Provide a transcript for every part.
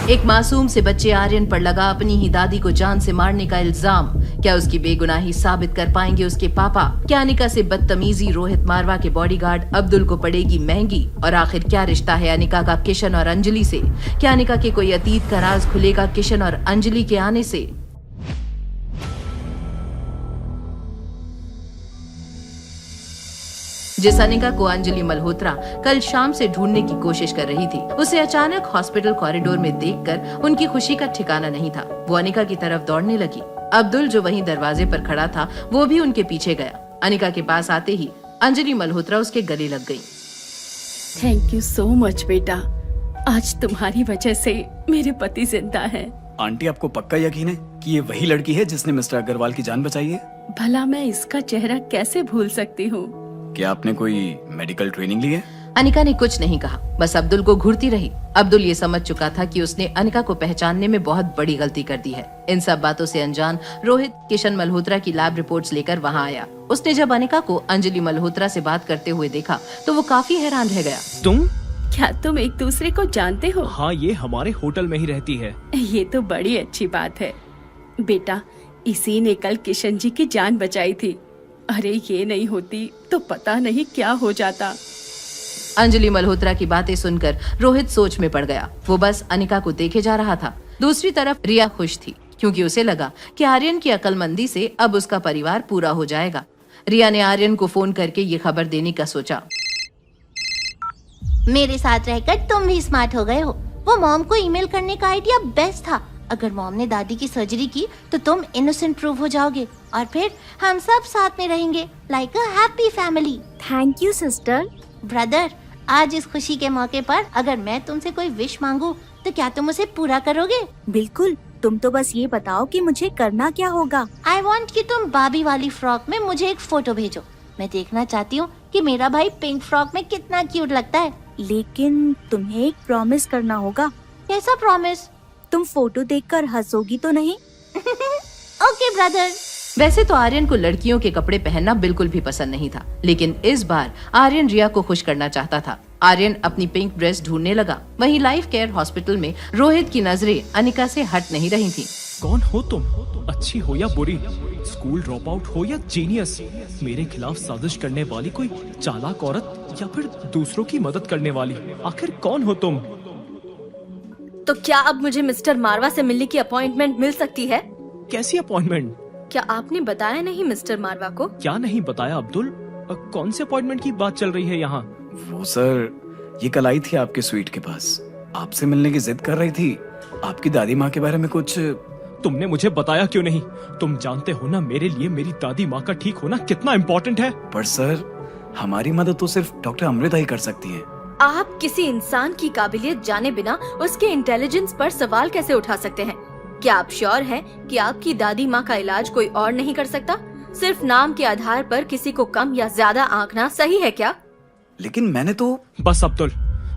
एक मासूम से बच्चे आर्यन पर लगा अपनी ही दादी को जान से मारने का इल्जाम। क्या उसकी बेगुनाही साबित कर पाएंगे उसके पापा? क्या अनिका से बदतमीजी रोहित मारवा के बॉडीगार्ड अब्दुल को पड़ेगी महंगी? और आखिर क्या रिश्ता है अनिका का किशन और अंजलि से? क्या अनिका के कोई अतीत का राज खुलेगा किशन और अंजलि के आने से? जिस अनिका को अंजलि मल्होत्रा कल शाम से ढूंढने की कोशिश कर रही थी, उसे अचानक हॉस्पिटल कॉरिडोर में देखकर उनकी खुशी का ठिकाना नहीं था। वो अनिका की तरफ दौड़ने लगी। अब्दुल जो वहीं दरवाजे पर खड़ा था, वो भी उनके पीछे गया। अनिका के पास आते ही अंजलि मल्होत्रा उसके गले लग गई। थैंक यू सो मच बेटा, आज तुम्हारी वजह से मेरे पति जिंदा है। आंटी, आपको पक्का यकीन है कि ये वही लड़की है जिसने मिस्टर अग्रवाल की जान बचाई है? भला मैं इसका चेहरा कैसे भूल सकती हूँ। क्या आपने कोई मेडिकल ट्रेनिंग ली है? अनिका ने कुछ नहीं कहा, बस अब्दुल को घूरती रही। अब्दुल ये समझ चुका था कि उसने अनिका को पहचानने में बहुत बड़ी गलती कर दी है। इन सब बातों से अनजान रोहित किशन मल्होत्रा की लैब रिपोर्ट्स लेकर वहां आया। उसने जब अनिका को अंजलि मल्होत्रा से बात करते हुए देखा तो वो काफी हैरान रह गया। क्या तुम एक दूसरे को जानते हो? हाँ, ये हमारे होटल में ही रहती है। ये तो बड़ी अच्छी बात है बेटा, इसी ने कल किशन जी की जान बचाई थी। अरे ये नहीं होती तो पता नहीं क्या हो जाता। अंजलि मल्होत्रा की बातें सुनकर रोहित सोच में पड़ गया। वो बस अनिका को देखे जा रहा था। दूसरी तरफ रिया खुश थी, क्योंकि उसे लगा कि आर्यन की अक्लमंदी से अब उसका परिवार पूरा हो जाएगा। रिया ने आर्यन को फोन करके ये खबर देने का सोचा। मेरे साथ रहकर तुम भी स्मार्ट हो गए हो। वो मॉम को ईमेल करने का आइडिया बेस्ट था। अगर मॉम ने दादी की सर्जरी की तो तुम इनोसेंट प्रूव हो जाओगे और फिर हम सब साथ में रहेंगे like a happy family. Thank you sister. Brother, आज इस खुशी के मौके पर अगर मैं तुमसे कोई विश मांगू तो क्या तुम उसे पूरा करोगे? बिल्कुल, तुम तो बस ये बताओ कि मुझे करना क्या होगा। आई वॉन्ट कि तुम बाबी वाली फ्रॉक में मुझे एक फोटो भेजो। मैं देखना चाहती हूँ कि मेरा भाई पिंक फ्रॉक में कितना क्यूट लगता है। लेकिन तुम्हें एक प्रॉमिस करना होगा। कैसा प्रॉमिस? तुम फोटो देखकर हंसोगी तो नहीं? Okay brother. वैसे तो आर्यन को लड़कियों के कपड़े पहनना बिल्कुल भी पसंद नहीं था, लेकिन इस बार आर्यन रिया को खुश करना चाहता था। आर्यन अपनी पिंक ड्रेस ढूंढने लगा। वहीं लाइफ केयर हॉस्पिटल में रोहित की नजरें अनिका से हट नहीं रही थी। कौन हो तुम? अच्छी हो या बुरी, स्कूल ड्रॉप आउट हो या जीनियस, मेरे खिलाफ साजिश करने वाली कोई चालाक औरत या फिर दूसरों की मदद करने वाली, आखिर कौन हो तुम? तो क्या अब मुझे मिस्टर मारवा से मिलने की अपॉइंटमेंट मिल सकती है? कैसी अपॉइंटमेंट? क्या आपने बताया नहीं मिस्टर मारवा को? क्या नहीं बताया अब्दुल? कौन से अपॉइंटमेंट की बात चल रही है यहाँ? वो सर, ये कल आई थी आपके स्वीट के पास, आपसे मिलने की जिद कर रही थी। आपकी दादी माँ के बारे में कुछ। तुमने मुझे बताया क्यों नहीं? तुम जानते हो ना मेरे लिए मेरी दादी माँ का ठीक होना कितना इम्पोर्टेंट है। पर सर, हमारी मदद तो सिर्फ डॉक्टर अमृता ही कर सकती है। आप किसी इंसान की काबिलियत जाने बिना उसके इंटेलिजेंस पर सवाल कैसे उठा सकते हैं? क्या आप श्योर हैं कि आपकी दादी माँ का इलाज कोई और नहीं कर सकता? सिर्फ नाम के आधार पर किसी को कम या ज्यादा आंकना सही है क्या? लेकिन मैंने तो। बस अब्दुल,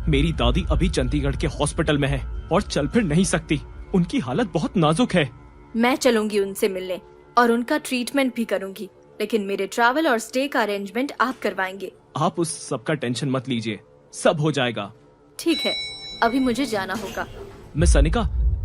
मेरी दादी अभी चंडीगढ़ के हॉस्पिटल में है और चल फिर नहीं सकती। उनकी हालत बहुत नाजुक है। मैं चलूंगी उनसे मिलने और उनका ट्रीटमेंट भी करूंगी, लेकिन मेरे ट्रैवल और स्टे का अरेंजमेंट आप करवाएंगे। आप उस सब का टेंशन मत लीजिए, सब हो जाएगा। ठीक है, अभी मुझे जाना होगा। मिस अनिका,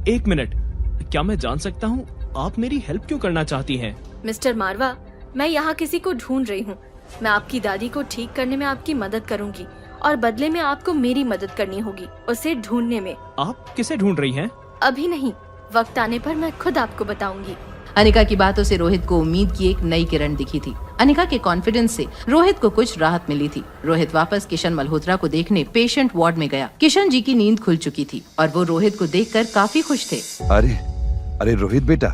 एक मिनट, क्या मैं जान सकता हूँ आप मेरी हेल्प क्यों करना चाहती हैं? मिस्टर मारवा, मैं यहाँ किसी को ढूंढ रही हूँ। मैं आपकी दादी को ठीक करने में आपकी मदद करूँगी और बदले में आपको मेरी मदद करनी होगी उसे ढूंढने में। आप किसे ढूंढ रही हैं? अभी नहीं, वक्त आने पर मैं खुद आपको बताऊंगी। अनिका की बातों से रोहित को उम्मीद की एक नई किरण दिखी थी। अनिका के कॉन्फिडेंस से रोहित को कुछ राहत मिली थी। रोहित वापस किशन मल्होत्रा को देखने पेशेंट वार्ड में गया। किशन जी की नींद खुल चुकी थी और वो रोहित को देखकर काफी खुश थे। अरे रोहित बेटा,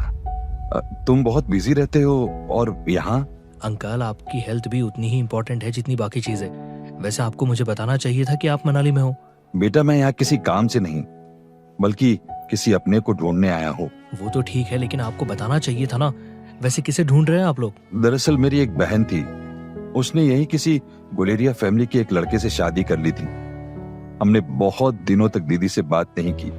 तुम बहुत बिजी रहते हो और यहाँ। अंकल, आपकी हेल्थ भी उतनी ही इम्पोर्टेंट है जितनी बाकी चीजें। वैसे आपको मुझे बताना चाहिए था कि आप मनाली में हो। बेटा, मैं यहाँ किसी काम से नहीं बल्कि किसी अपने को ढूंढने आया हूँ। वो तो ठीक है, लेकिन आपको बताना चाहिए था ना। वैसे किसे ढूंढ रहे हैं आप लोग? दरअसल मेरी एक बहन थी, उसने यही किसी गुलेरिया फैमिली के एक लड़के से शादी कर ली थी। हमने बहुत दिनों तक दीदी से बात नहीं की।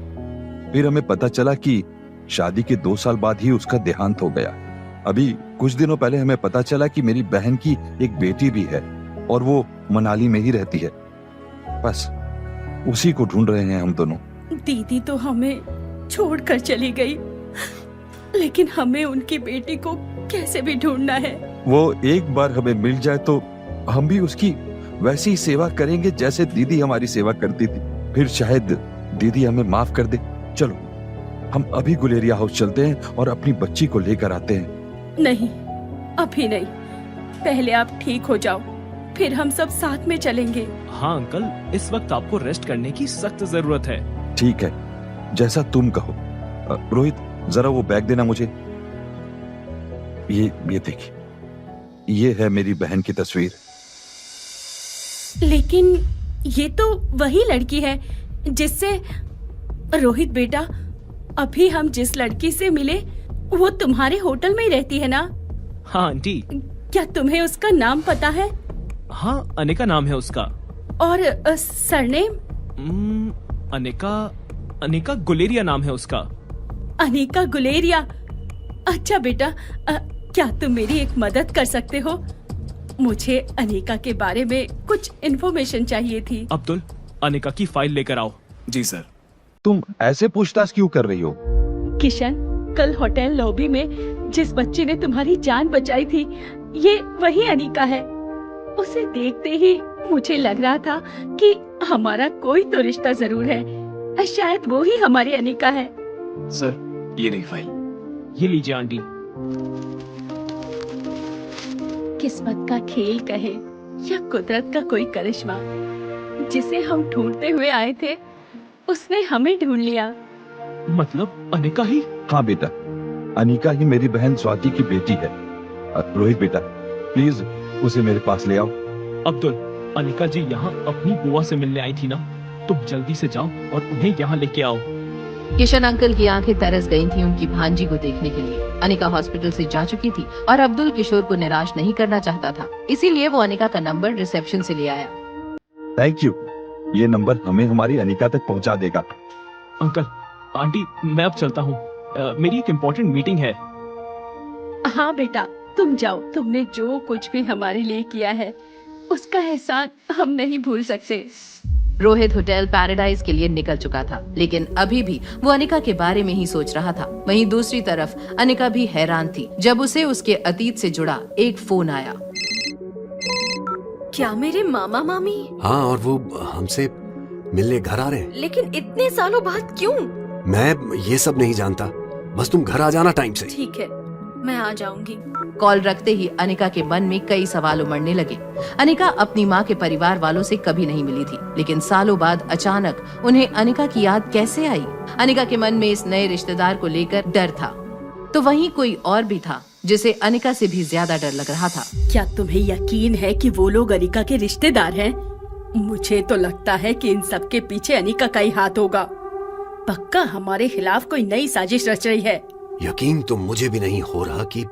फिर हमें पता चला कि शादी के 2 साल बाद ही उसका देहांत हो गया। अभी कुछ दिनों पहले हमें पता चला कि मेरी बहन की एक बेटी भी है और वो मनाली में ही रहती है। बस उसी को ढूंढ रहे हैं हम दोनों। दीदी तो हमें छोड़कर चली गई, लेकिन हमें उनकी बेटी को कैसे भी ढूंढना है। वो एक बार हमें मिल जाए तो हम भी उसकी वैसी ही सेवा करेंगे जैसे दीदी हमारी सेवा करती थी। फिर शायद दीदी हमें माफ कर दे। चलो हम अभी गुलेरिया हाउस चलते हैं और अपनी बच्ची को लेकर आते हैं। नहीं, अभी नहीं, पहले आप ठीक हो जाओ, फिर हम सब साथ में चलेंगे। हाँ अंकल, इस वक्त आपको रेस्ट करने की सख्त जरूरत है। ठीक है, जैसा तुम कहो। रोहित, जरा वो बैग देना मुझे। ये देखिए, ये है मेरी बहन की तस्वीर। लेकिन ये तो वही लड़की है जिससे रोहित बेटा, अभी हम जिस लड़की से मिले वो तुम्हारे होटल में ही रहती है ना? हाँ आंटी। क्या तुम्हें उसका नाम पता है? हाँ, अनिका नाम है उसका। और सरनेम? अनिका गुलेरिया नाम है उसका। अनिका गुलेरिया। अच्छा बेटा, क्या तुम मेरी एक मदद कर सकते हो? मुझे अनिका के बारे में कुछ इन्फॉर्मेशन चाहिए थी। अब्दुल, अनिका की फाइल लेकर आओ। जी सर। तुम ऐसे पूछताछ क्यों कर रही हो? किशन, कल होटल लॉबी में जिस बच्चे ने तुम्हारी जान बचाई थी, ये वही अनिका है। उसे देखते ही मुझे लग रहा था कि हमारा कोई तो रिश्ता जरूर है। शायद वो ही हमारी अनिका है। सर, ये रही फाइल। ये लीजिए आंटी। किस्मत का खेल कहे या कुदरत का कोई करिश्मा, जिसे हम ढूंढते हुए आए थे उसने हमें ढूंढ लिया। मतलब अनिका ही? हाँ बेटा, अनिका ही मेरी बहन स्वाति की बेटी है। रोहित बेटा, प्लीज उसे मेरे पास ले आओ। अब्दुल, अनिका जी यहाँ अपनी बुआ से मिलने आई थी ना, तुम जल्दी से जाओ और उन्हें यहाँ लेके आओ। किशन अंकल की आंखें तरस गई थी उनकी भांजी को देखने के लिए। अनिका हॉस्पिटल से जा चुकी थी और अब्दुल किशोर को निराश नहीं करना चाहता था, इसीलिए वो अनिका का नंबर रिसेप्शन से ले आया। थैंक यू, ये नंबर हमें हमारी अनिका तक पहुंचा देगा। अंकल, आंटी, मैं अब चलता हूँ, मेरी एक इम्पोर्टेंट मीटिंग है। हाँ बेटा, तुम जाओ। तुमने जो कुछ भी हमारे लिए किया है उसका एहसान हम नहीं भूल सकते। रोहित होटल पैराडाइज के लिए निकल चुका था, लेकिन अभी भी वो अनिका के बारे में ही सोच रहा था। वहीं दूसरी तरफ अनिका भी हैरान थी जब उसे उसके अतीत से जुड़ा एक फोन आया। क्या मेरे मामा मामी? हाँ, और वो हमसे मिलने घर आ रहे हैं। लेकिन इतने सालों बाद क्यों? मैं ये सब नहीं जानता, बस तुम घर आ जाना टाइम से। ठीक है, मैं आ जाऊंगी। कॉल रखते ही अनिका के मन में कई सवाल उमड़ने लगे। अनिका अपनी माँ के परिवार वालों से कभी नहीं मिली थी, लेकिन सालों बाद अचानक उन्हें अनिका की याद कैसे आई? अनिका के मन में इस नए रिश्तेदार को लेकर डर था, तो वहीं कोई और भी था जिसे अनिका से भी ज्यादा डर लग रहा था। क्या तुम्हें यकीन है कि वो लोग अनिका के रिश्तेदार हैं? मुझे तो लगता है कि इन सब के पीछे अनिका का ही हाथ होगा। पक्का हमारे खिलाफ कोई नई साजिश रच रही है। यकीन तो मुझे भी नहीं हो रहा कि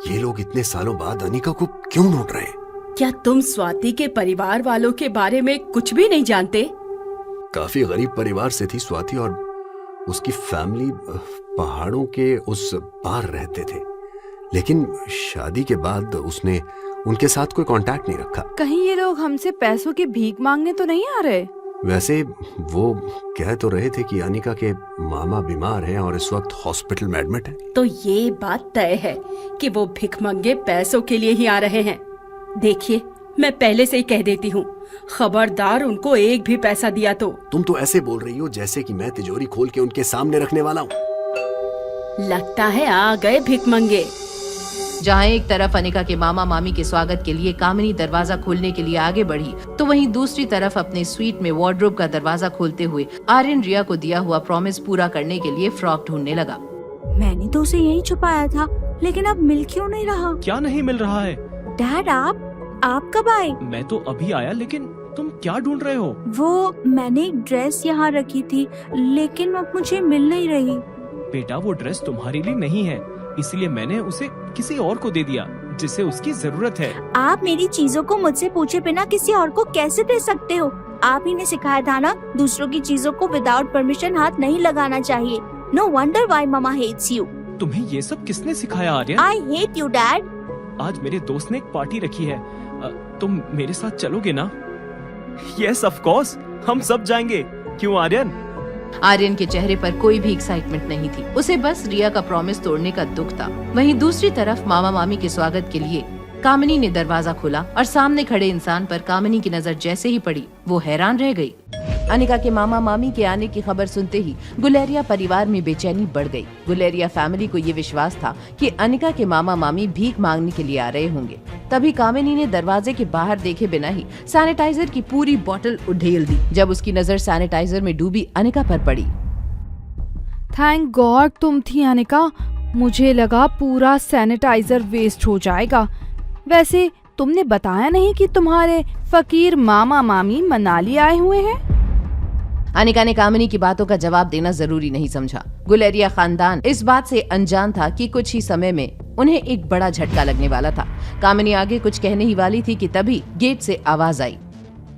ये लोग इतने सालों बाद अनिका को क्यों ढूंढ रहे हैं। क्या तुम स्वाति के परिवार वालों के बारे में कुछ भी नहीं जानते? काफी गरीब परिवार से थी स्वाति, और उसकी फैमिली पहाड़ों के उस पार रहते थे, लेकिन शादी के बाद उसने उनके साथ कोई कांटेक्ट नहीं रखा। कहीं ये लोग हमसे पैसों की भीख मांगने तो नहीं आ रहे? वैसे वो कह तो रहे थे कि अनिका के मामा बीमार हैं और इस वक्त हॉस्पिटल में एडमिट हैं। तो ये बात तय है कि वो भिखमंगे पैसों के लिए ही आ रहे हैं। देखिए, मैं पहले से ही कह देती हूँ, खबरदार उनको एक भी पैसा दिया तो। तुम तो ऐसे बोल रही हो जैसे कि मैं तिजोरी खोल के उनके सामने रखने वाला हूँ। लगता है आ गए भिखमंगे। जहाँ एक तरफ अनिका के मामा मामी के स्वागत के लिए कामिनी दरवाजा खोलने के लिए आगे बढ़ी, तो वहीं दूसरी तरफ अपने स्वीट में वार्डरोब का दरवाजा खोलते हुए आर्यन रिया को दिया हुआ प्रॉमिस पूरा करने के लिए फ्रॉक ढूंढने लगा। मैंने तो उसे यहीं छुपाया था, लेकिन अब मिल क्यों नहीं रहा? क्या नहीं मिल रहा है? डैड, आप कब आए? मैं तो अभी आया, लेकिन तुम क्या ढूंढ रहे हो? वो मैंने एक ड्रेस यहाँ रखी थी, लेकिन अब मुझे मिल नहीं रही। बेटा, वो ड्रेस तुम्हारे लिए नहीं है, इसलिए मैंने उसे किसी और को दे दिया जिसे उसकी जरूरत है। आप मेरी चीजों को मुझसे पूछे बिना किसी और को कैसे दे सकते हो? आप ही ने सिखाया था ना, दूसरों की चीजों को विदाउट परमिशन हाथ नहीं लगाना चाहिए। No wonder why mama hates you. तुम्हें ये सब किसने सिखाया Aryan? I hate you dad. आज मेरे दोस्त ने एक पार्टी रखी है, तुम मेरे साथ चलोगे ना? यस ऑफ कोर्स, हम सब जाएंगे। क्यों आर्यन? आर्यन के चेहरे पर कोई भी एक्साइटमेंट नहीं थी, उसे बस रिया का प्रॉमिस तोड़ने का दुख था। वहीं दूसरी तरफ मामा मामी के स्वागत के लिए कामिनी ने दरवाजा खोला और सामने खड़े इंसान पर कामिनी की नजर जैसे ही पड़ी वो हैरान रह गई। अनिका के मामा मामी के आने की खबर सुनते ही गुलेरिया परिवार में बेचैनी बढ़ गई। गुलेरिया फैमिली को ये विश्वास था कि अनिका के मामा मामी भीख मांगने के लिए आ रहे होंगे। तभी कामिनी ने दरवाजे के बाहर देखे बिना ही सैनिटाइजर की पूरी बोतल उधेल दी। जब उसकी नजर सैनिटाइजर में डूबी अनिका पर पड़ी। थैंक गॉड तुम थी अनिका, मुझे लगा पूरा सैनिटाइजर वेस्ट हो जाएगा। वैसे तुमने बताया नहीं कि तुम्हारे फकीर मामा मामी मनाली आए हुए हैं? अनिका ने कामिनी की बातों का जवाब देना जरूरी नहीं समझा। गुलेरिया खानदान इस बात से अनजान था कि कुछ ही समय में उन्हें एक बड़ा झटका लगने वाला था। कामिनी आगे कुछ कहने ही वाली थी कि तभी गेट से आवाज आई।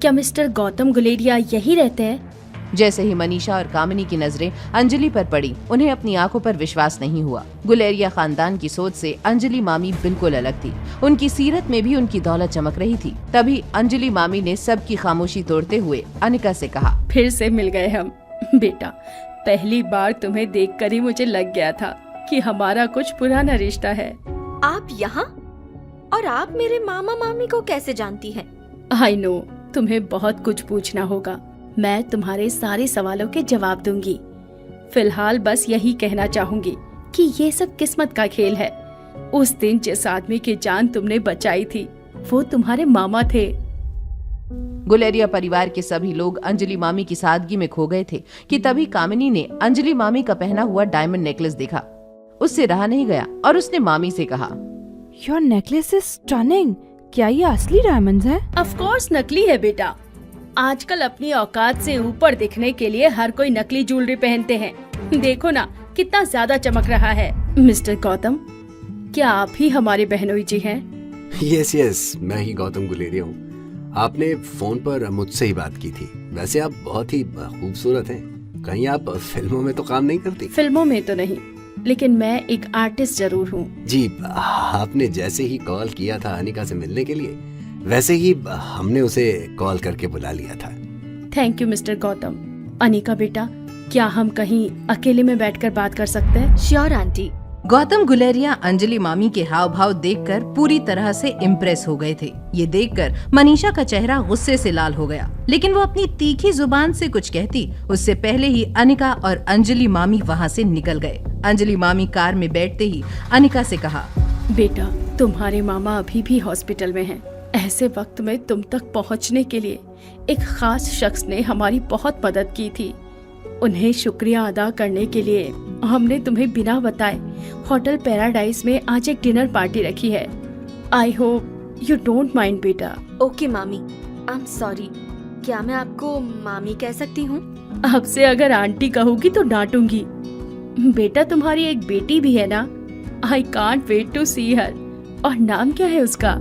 क्या मिस्टर गौतम गुलेरिया यही रहते हैं? जैसे ही मनीषा और कामिनी की नजरें अंजलि पर पड़ी, उन्हें अपनी आंखों पर विश्वास नहीं हुआ। गुलेरिया खानदान की सोच से अंजलि मामी बिल्कुल अलग थी। उनकी सीरत में भी उनकी दौलत चमक रही थी। तभी अंजलि मामी ने सबकी खामोशी तोड़ते हुए अनिका से कहा, फिर से मिल गए हम। बेटा, पहली बार तुम्हें देखकर ही मुझे लग गया था कि हमारा कुछ पुराना रिश्ता है। आप यहाँ? और आप मेरे मामा मामी को कैसे जानती हैं? आई नो, तुम्हें बहुत कुछ पूछना होगा। मैं तुम्हारे सारे सवालों के जवाब दूंगी। फिलहाल बस यही कहना चाहूंगी कि ये सब किस्मत का खेल है। उस दिन जिस आदमी की जान तुमने बचाई थी वो तुम्हारे मामा थे। गुलेरिया परिवार के सभी लोग अंजलि मामी की सादगी में खो गए थे कि तभी कामिनी ने अंजलि मामी का पहना हुआ डायमंड नेकलेस देखा। उससे रहा नहीं गया और उसने मामी से कहा, योर नेकलेस इज स्टनिंग। क्या ये असली डायमंड्स हैं? ऑफ कोर्स नकली है बेटा। आजकल अपनी औकात से ऊपर दिखने के लिए हर कोई नकली ज्वेलरी पहनते हैं। देखो ना कितना ज्यादा चमक रहा है। मिस्टर गौतम, क्या आप ही हमारे बहनोई जी हैं? यस, मैं ही गौतम गुलेरिया हूँ। आपने फोन पर मुझसे ही बात की थी। वैसे आप बहुत ही खूबसूरत हैं। कहीं आप फिल्मों में तो काम नहीं करती? फिल्मों में तो नहीं, लेकिन मैं एक आर्टिस्ट जरूर हूँ। जी, आपने जैसे ही कॉल किया था अनिका से मिलने के लिए, वैसे ही हमने उसे कॉल करके बुला लिया था। Thank you mister Gautam. Anika बेटा, क्या हम कहीं अकेले में बैठकर बात कर सकते हैं? Sure aunty. गौतम गुलेरिया अंजलि मामी के हाव भाव देखकर पूरी तरह से इम्प्रेस हो गए थे। ये देखकर मनीषा का चेहरा गुस्से से लाल हो गया, लेकिन वो अपनी तीखी जुबान से कुछ कहती उससे पहले ही अनिका और अंजलि मामी वहाँ से निकल गए। अंजलि मामी कार में बैठते ही अनिका से कहा, बेटा, तुम्हारे मामा अभी भी हॉस्पिटल में हैं। ऐसे वक्त में तुम तक पहुंचने के लिए एक खास शख्स ने हमारी बहुत मदद की थी। उन्हें शुक्रिया अदा करने के लिए हमने तुम्हें बिना बताए होटल पैराडाइज में आज एक डिनर पार्टी रखी है। I hope you don't mind बेटा। ओके मामी, आई एम सॉरी। क्या मैं आपको मामी कह सकती हूँ? आपसे अगर आंटी कहूँगी तो डांटूंगी। बेटा, तुम्हारी एक बेटी भी है ना? आई कांट वेट टू सी हर। और नाम क्या है उसका?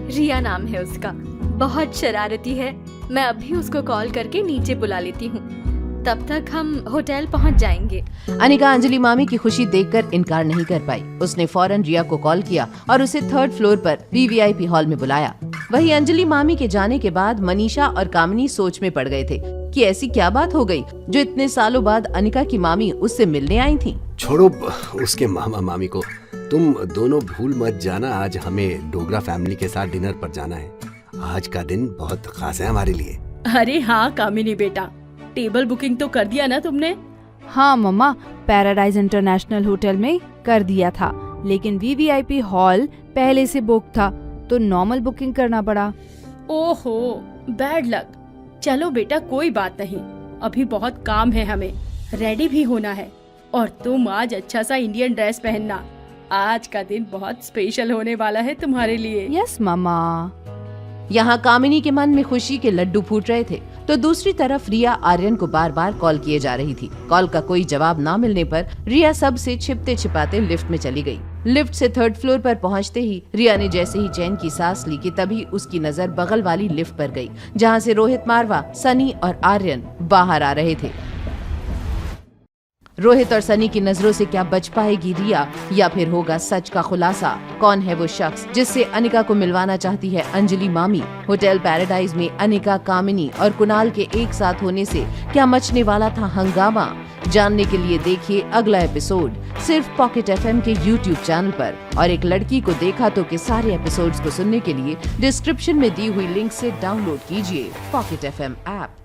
रिया नाम है उसका। बहुत शरारती है। मैं अभी उसको कॉल करके नीचे बुला लेती हूँ। तब तक हम होटल पहुँच जाएंगे। अनिका अंजलि मामी की खुशी देखकर इनकार नहीं कर पाई। उसने फौरन रिया को कॉल किया और उसे 3rd फ्लोर पर वीवीआईपी हॉल में बुलाया। वहीं अंजलि मामी के जाने के बाद मनीषा और कामिनी सोच में पड़ गए थे कि ऐसी क्या बात हो गई जो इतने सालों बाद अनिका की मामी उससे मिलने आई थी। छोड़ो उसके मामा मामी को, तुम दोनों भूल मत जाना। आज हमें डोगरा फैमिली के साथ डिनर पर जाना है। आज का दिन बहुत खास है हमारे लिए। अरे हाँ कामिनी बेटा, टेबल बुकिंग तो कर दिया ना तुमने? हाँ मम्मा, पैराडाइज इंटरनेशनल होटल में कर दिया था, लेकिन वीवीआईपी हॉल पहले से बुक था तो नॉर्मल बुकिंग करना पड़ा। ओहो, बैड लक। चलो बेटा, कोई बात नहीं। अभी बहुत काम है, हमें रेडी भी होना है। और तुम आज अच्छा सा इंडियन ड्रेस पहनना। आज का दिन बहुत स्पेशल होने वाला है तुम्हारे लिए। यस मम्मा। यहाँ कामिनी के मन में खुशी के लड्डू फूट रहे थे, तो दूसरी तरफ रिया आर्यन को बार बार कॉल किए जा रही थी। कॉल का कोई जवाब ना मिलने पर रिया सबसे छिपते छिपाते लिफ्ट में चली गई। लिफ्ट से 3rd फ्लोर पर पहुंचते ही रिया ने जैसे ही चैन की सांस ली कि तभी उसकी नजर बगल वाली लिफ्ट पर गई, जहां से रोहित मारवा, सनी और आर्यन बाहर आ रहे थे। रोहित और सनी की नजरों से क्या बच पाएगी रिया, या फिर होगा सच का खुलासा? कौन है वो शख्स जिससे अनिका को मिलवाना चाहती है अंजलि मामी? होटल पैराडाइज में अनिका, कामिनी और कुणाल के एक साथ होने से क्या मचने वाला था हंगामा? जानने के लिए देखिए अगला एपिसोड सिर्फ पॉकेट एफएम के YouTube चैनल पर। और एक लड़की को देखा तो के सारे एपिसोड्स को सुनने के लिए डिस्क्रिप्शन में दी हुई लिंक से डाउनलोड कीजिए पॉकेट एफएम ऐप।